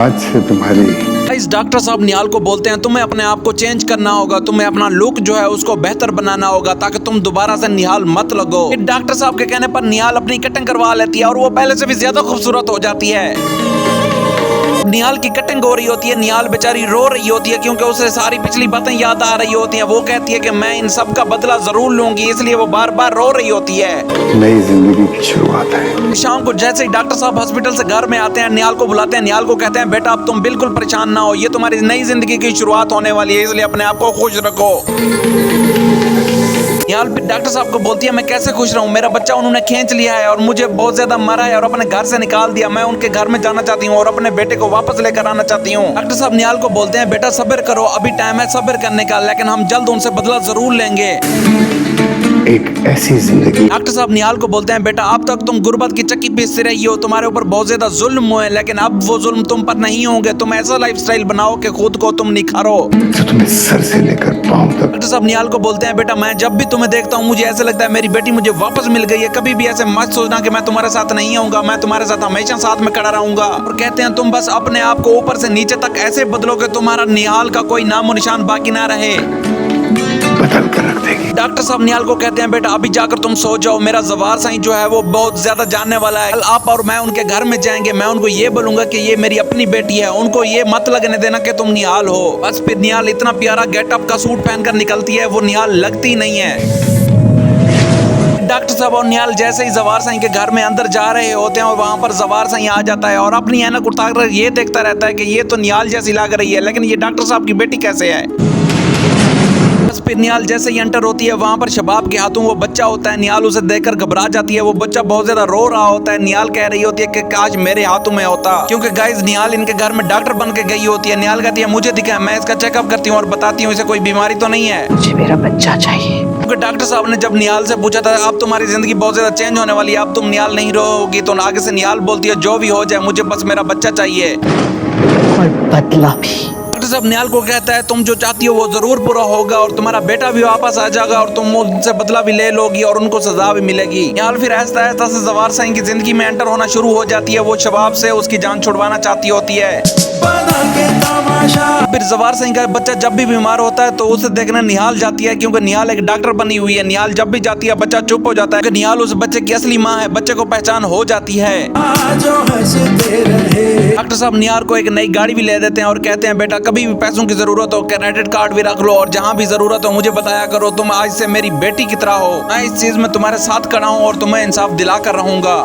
आज से तुम्हारी इस डॉक्टर साहब निहाल को बोलते हैं तुम्हें अपने आप को चेंज करना होगा, तुम्हें अपना लुक जो है उसको बेहतर बनाना होगा ताकि तुम दोबारा से निहाल मत लगो। डॉक्टर साहब के कहने पर निहाल अपनी कटिंग करवा लेती है और वो पहले से भी ज्यादा खूबसूरत हो जाती है। निहाल की कटिंग हो रही होती है, निहाल बेचारी रो रही होती है क्योंकि उसे सारी पिछली बातें याद आ रही होती हैं। वो कहती है कि मैं इन सब का बदला जरूर लूंगी, इसलिए वो बार बार रो रही होती है। नई जिंदगी की शुरुआत है। शाम को जैसे ही डॉक्टर साहब हॉस्पिटल से घर में आते हैं, निहाल को बुलाते हैं। निहाल को कहते हैं बेटा अब तुम बिल्कुल परेशान ना हो, ये तुम्हारी नई जिंदगी की शुरुआत होने वाली है, इसलिए अपने आप को खुश रखो। निहाल डॉक्टर साहब को बोलती है मैं कैसे खुश रहूं, मेरा बच्चा उन्होंने खींच लिया है और मुझे बहुत ज्यादा मारा है और अपने घर से निकाल दिया। मैं उनके घर में जाना चाहती हूँ और अपने बेटे को वापस लेकर आना चाहती हूँ। डॉक्टर साहब निहाल को बोलते हैं बेटा सब्र करो, अभी टाइम है सब्र करने का, लेकिन हम जल्द उनसे बदला जरूर लेंगे। एक ऐसी जिंदगी। डॉक्टर साहब निहाल को बोलते हैं बेटा अब तक तुम गुर्बत की चक्की पीसती रही हो, तुम्हारे ऊपर बहुत ज्यादा जुल्म हुए, लेकिन अब वो जुल्म तुम पर नहीं होंगे। तुम ऐसा लाइफस्टाइल बनाओ कि खुद को तुम निखारो। जो तुम्हें सर से लेकर पांव तक। डॉक्टर साहब निहाल को बोलते हैं बेटा मैं जब भी तुम्हें देखता हूँ मुझे ऐसा लगता है मेरी बेटी मुझे वापस मिल गई है। कभी भी ऐसे मत सोचना कि मैं तुम्हारे साथ नहीं आऊंगा, मैं तुम्हारे साथ हमेशा साथ में खड़ा रहूंगा। और कहते हैं तुम बस अपने आप को ऊपर से नीचे तक ऐसे बदलो कि तुम्हारा निहाल का कोई नामो निशान बाकी ना रहे। बदल कर रख देगी। डॉक्टर साहब निहाल को कहते हैं बेटा अभी जाकर तुम सो जाओ, मेरा जवार साईं जो है वो बहुत ज्यादा जानने वाला है। कल आप और मैं उनके घर में जाएंगे, मैं उनको ये बोलूंगा कि ये मेरी अपनी बेटी है, उनको ये मत लगने देना कि तुम निहाल हो। बस फिर निहाल इतना प्यारा गेटअप का सूट पहनकर निकलती है, वो निहाल लगती नहीं है। डॉक्टर साहब और निहाल जैसे ही जवार साईं के घर में अंदर जा रहे होते हैं और वहाँ पर जवार साईं आ जाता है और अपनी ऐनक उतार कर ये देखता रहता है कि ये तो निहाल जैसी लग रही है, लेकिन ये डॉक्टर साहब की बेटी कैसे है। फिर निहाल जैसे ही एंटर होती है वहाँ पर शबाब के हाथों वो बच्चा होता है। निहाल उसे देखकर घबरा जाती है, वो बच्चा बहुत ज्यादा रो रहा होता है। निहाल कह रही होती है कि काश मेरे हाथों में होता, क्योंकि गाइस निहाल इनके घर में डॉक्टर बन के गई होती है। निहाल कहती है मुझे दिखा, मैं इसका चेकअप करती हूँ और बताती हूँ इसे कोई बीमारी तो नहीं है, मुझे मेरा बच्चा चाहिए। क्योंकि डॉक्टर साहब ने जब निहाल से पूछा था अब तुम्हारी जिंदगी बहुत ज्यादा चेंज होने वाली है, अब तुम निहाल नहीं रहोगी, तो आगे से निहाल बोलती है जो भी हो जाए मुझे बस मेरा बच्चा चाहिए और बदला भी। डॉक्टर साहब निहाल को कहता है तुम जो चाहती हो वो जरूर पूरा होगा और तुम्हारा बेटा भी वापस आ जाएगा और तुम उनसे बदला भी ले लोगी और उनको सजा भी मिलेगी। निहाल फिर आहिस्ता आहिस्ता से जवार साईं की जिंदगी में एंटर होना शुरू हो जाती है। वो शबाब से उसकी जान छुड़वाना चाहती होती है। फिर जवार सिंह का बच्चा जब भी बीमार होता है तो उसे देखने निहाल जाती है, क्योंकि निहाल एक डॉक्टर बनी हुई है। निहाल जब भी जाती है बच्चा चुप हो जाता है कि निहाल उस बच्चे की असली माँ है, बच्चे को पहचान हो जाती है। डॉक्टर साहब निहाल को एक नई गाड़ी भी ले देते हैं और कहते हैं बेटा कभी भी पैसों की जरूरत हो क्रेडिट कार्ड भी रख लो और जहाँ भी जरूरत हो मुझे बताया करो, तुम आज से मेरी बेटी की तरह हो, मैं इस चीज में तुम्हारे साथ खड़ा हूँ और तुम्हें इंसाफ दिला कर रहूंगा।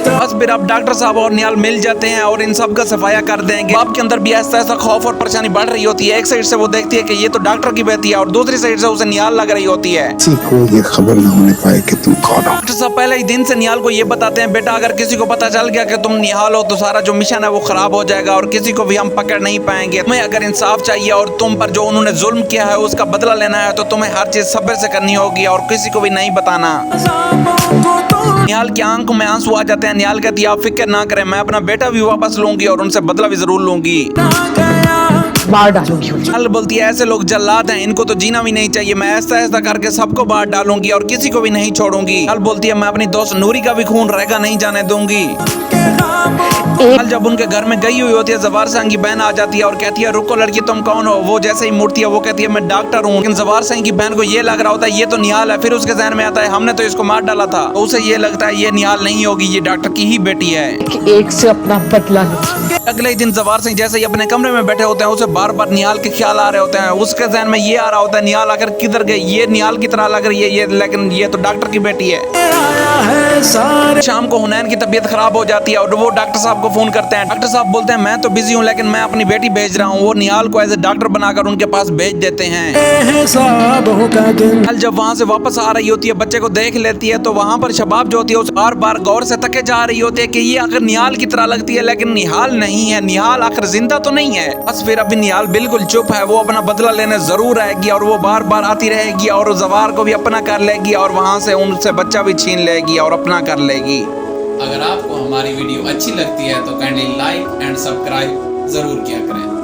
बस फिर अब डॉक्टर साहब और निहाल मिल जाते हैं और इन सब का सफाया कर देंगे। बाप के अंदर भी ऐसा खौफ और परेशानी बढ़ रही होती है। एक साइड से वो देखती है कि ये तो डॉक्टर की बेटी है और दूसरी साइड से उसे निहाल लग रही होती है। किसी को ये खबर न होने पाए कि तुम कौन हो। डॉक्टर साहब पहले ही दिन से निहाल को ये बताते हैं बेटा अगर किसी को पता चल गया कि तुम निहाल हो तो सारा जो मिशन है वो खराब हो जाएगा और किसी को भी हम पकड़ नहीं पाएंगे। तुम्हें अगर इंसाफ चाहिए और तुम पर जो उन्होंने जुल्म किया है उसका बदला लेना है तो तुम्हें हर चीज सब्र से करनी होगी और किसी को भी नहीं बताना। निहाल की आंखों में आंसू आ जाते हैं। निहाल कहती है आप फिक्र ना करें, मैं अपना बेटा भी वापस लूंगी और उनसे बदला भी जरूर लूंगी, मार डालूंगी। निहाल बोलती है ऐसे लोग जल्लाद हैं, इनको तो जीना भी नहीं चाहिए, मैं ऐसा ऐसा करके सबको बाहर डालूंगी और किसी को भी नहीं छोड़ूंगी। निहाल बोलती है मैं अपनी दोस्त नूरी का भी खून रहेगा नहीं जाने दूंगी। जब उनके घर में गई हुई होती है जवार सिंह की बहन आ जाती है और कहती है रुको लड़की तुम कौन हो। वो जैसे ही मुड़ती है वो कहती है मैं डॉक्टर हूँ। लेकिन जवार सिंह की बहन को ये लग रहा होता है ये तो निहाल है। फिर उसके जहन में आता है हमने तो इसको मार डाला था, तो उसे ये लगता है ये निहाल नहीं होगी, ये डॉक्टर की ही बेटी है। एक से अपना बदला लूंगी। अगले दिन जवार सिंह जैसे ही अपने कमरे में बैठे होते हैं उसे बार बार निहाल के ख्याल आ रहे होते हैं। उसके जहन में ये आ रहा होता है निहाल आकर किधर गई, ये निहाल की तरह लग रही है ये, लेकिन ये तो डॉक्टर की बेटी है। शाम को हुनैन की तबीयत खराब हो जाती है और वो डॉक्टर साहब को फोन करते हैं। डॉक्टर साहब बोलते हैं मैं तो बिजी हूँ लेकिन मैं अपनी बेटी भेज रहा हूँ। वो निहाल को एज ए डॉक्टर बनाकर उनके पास भेज देते हैं। जब वहाँ से वापस आ रही होती है बच्चे को देख लेती है तो वहाँ पर शबाब जो होती है उस बार बार गौर से तके जा रही होती है कि ये आखिर निहाल की तरह लगती है, लेकिन निहाल नहीं है, निहाल आखिर जिंदा तो नहीं है। बस फिर अभी निहाल बिल्कुल चुप है, वो अपना बदला लेने जरूर आएगी और वो बार बार आती रहेगी और जवार को भी अपना कर लेगी और वहाँ से उनसे बच्चा भी छीन लेगी और अपना कर लेगी। अगर आपको हमारी वीडियो अच्छी लगती है तो काइंडली लाइक एंड सब्सक्राइब जरूर किया करें।